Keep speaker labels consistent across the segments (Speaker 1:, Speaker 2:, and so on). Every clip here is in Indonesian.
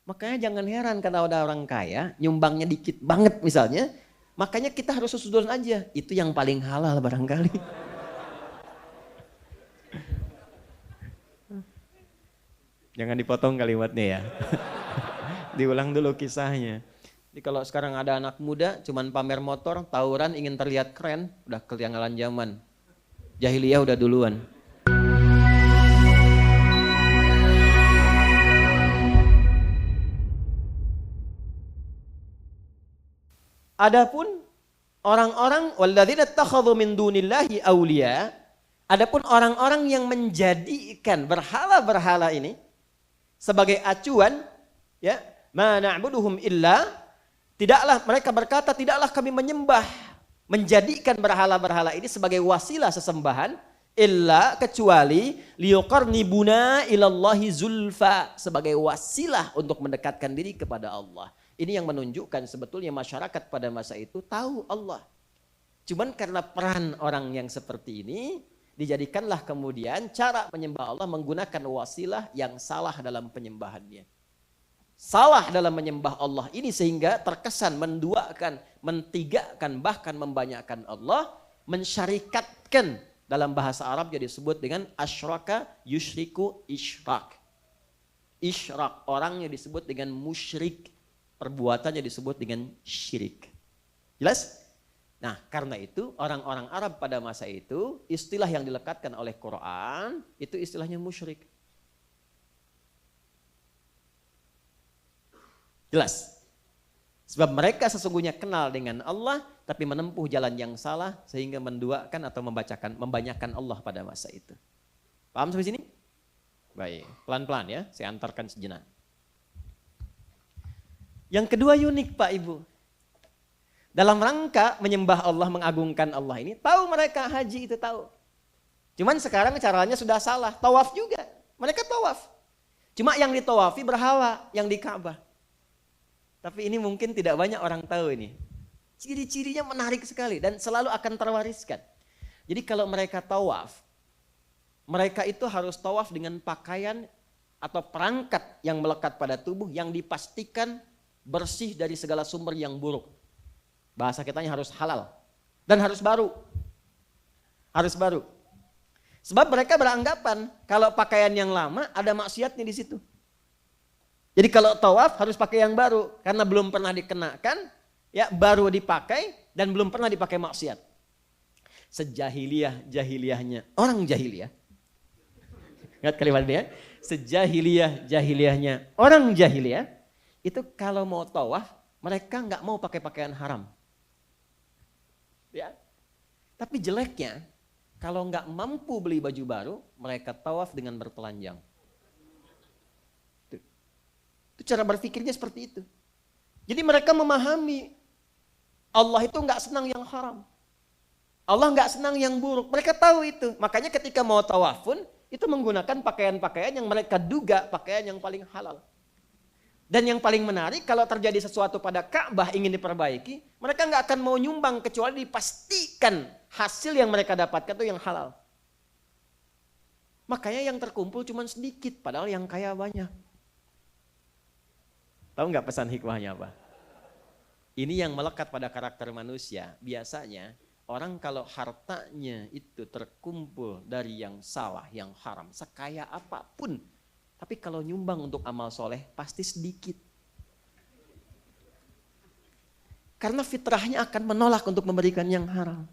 Speaker 1: Makanya jangan heran kalau ada orang kaya, nyumbangnya dikit banget misalnya, makanya kita harus husnuzon aja. Itu yang paling halal barangkali. Jangan dipotong kalimatnya ya. Diulang dulu kisahnya. Jadi kalau sekarang ada anak muda cuman pamer motor, tawuran ingin terlihat keren, udah ketinggalan zaman. Jahiliyah udah duluan. Adapun orang-orang walladzina takhadhu min dunillahi auliya, adapun orang-orang yang menjadikan berhala-berhala ini sebagai acuan, ya, ma na'buduhum illa, tidaklah mereka berkata tidaklah kami menyembah, menjadikan berhala-berhala ini sebagai wasilah sesembahan, illa kecuali liqarnibuna ilallahi zulfa, sebagai wasilah untuk mendekatkan diri kepada Allah. Ini yang menunjukkan sebetulnya masyarakat pada masa itu tahu Allah. Cuman karena peran orang yang seperti ini, dijadikanlah kemudian cara menyembah Allah menggunakan wasilah yang salah dalam penyembahannya. Salah dalam menyembah Allah ini sehingga terkesan menduakan, mentigakan, bahkan membanyakkan Allah, mensyarikatkan, dalam bahasa Arab jadi disebut dengan asyraka yusyriku isyrak. Isyrak, orangnya disebut dengan musyrik, perbuatannya disebut dengan syirik. Jelas? Nah, karena itu orang-orang Arab pada masa itu istilah yang dilekatkan oleh Quran itu istilahnya musyrik. Jelas? Sebab mereka sesungguhnya kenal dengan Allah tapi menempuh jalan yang salah sehingga menduakan atau membanyakkan Allah pada masa itu. Paham sampai sini? Baik, pelan-pelan ya, saya antarkan sejenak. Yang kedua unik Pak Ibu. Dalam rangka menyembah Allah, mengagungkan Allah ini, tahu mereka haji itu tahu. Cuman sekarang caranya sudah salah, tawaf juga. Mereka tawaf. Cuma yang ditawafi berhala, yang di Ka'bah. Tapi ini mungkin tidak banyak orang tahu ini. Ciri-cirinya menarik sekali dan selalu akan terwariskan. Jadi kalau mereka tawaf, mereka itu harus tawaf dengan pakaian atau perangkat yang melekat pada tubuh yang dipastikan bersih dari segala sumber yang buruk. Bahasa kitanya harus halal. Dan harus baru. Harus baru. Sebab mereka beranggapan kalau pakaian yang lama ada maksiatnya di situ. Jadi kalau tawaf harus pakai yang baru. Karena belum pernah dikenakan, ya baru dipakai dan belum pernah dipakai maksiat. Sejahiliyah-jahiliyahnya orang jahiliyah. Ingat kalimat dia? Sejahiliyah-jahiliyahnya orang jahiliyah. Itu kalau mau tawaf, mereka nggak mau pakai pakaian haram. Ya. Tapi jeleknya, kalau nggak mampu beli baju baru, mereka tawaf dengan bertelanjang. Itu cara berpikirnya seperti itu. Jadi mereka memahami, Allah itu nggak senang yang haram. Allah nggak senang yang buruk. Mereka tahu itu. Makanya ketika mau tawaf pun, itu menggunakan pakaian-pakaian yang mereka duga pakaian yang paling halal. Dan yang paling menarik kalau terjadi sesuatu pada Ka'bah ingin diperbaiki, mereka nggak akan mau nyumbang kecuali dipastikan hasil yang mereka dapatkan itu yang halal. Makanya yang terkumpul cuma sedikit, padahal yang kaya banyak. Tahu nggak pesan hikmahnya apa? Ini yang melekat pada karakter manusia. Biasanya orang kalau hartanya itu terkumpul dari yang salah, yang haram, sekaya apapun, tapi kalau nyumbang untuk amal soleh pasti sedikit. Karena fitrahnya akan menolak untuk memberikan yang haram.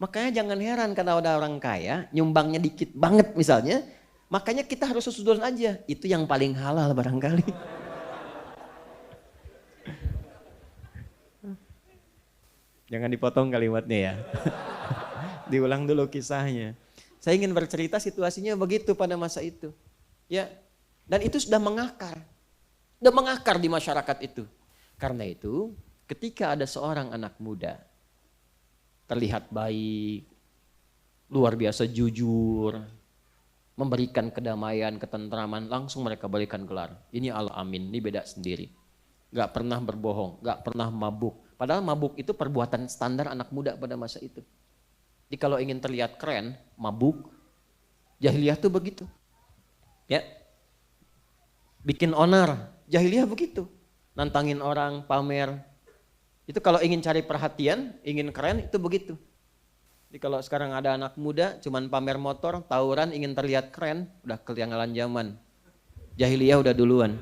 Speaker 1: Makanya jangan heran kalau ada orang kaya, nyumbangnya dikit banget misalnya, makanya kita harus husnuzon aja. Itu yang paling halal barangkali. Jangan dipotong kalimatnya ya. Diulang dulu kisahnya. Saya ingin bercerita situasinya begitu pada masa itu. Ya. Dan itu sudah mengakar. Sudah mengakar di masyarakat itu. Karena itu ketika ada seorang anak muda terlihat baik, luar biasa jujur, memberikan kedamaian, ketentraman, langsung mereka berikan gelar. Ini Al-Amin, ini beda sendiri. Gak pernah berbohong, gak pernah mabuk. Padahal mabuk itu perbuatan standar anak muda pada masa itu. Jadi kalau ingin terlihat keren, mabuk, jahiliyah tuh begitu. Ya. Bikin onar, Jahiliyah begitu. Nantangin orang, pamer. Itu kalau ingin cari perhatian, ingin keren, itu begitu. Jadi kalau sekarang ada anak muda, cuman pamer motor, tawuran, ingin terlihat keren, udah ketinggalan zaman. Jahiliyah udah duluan.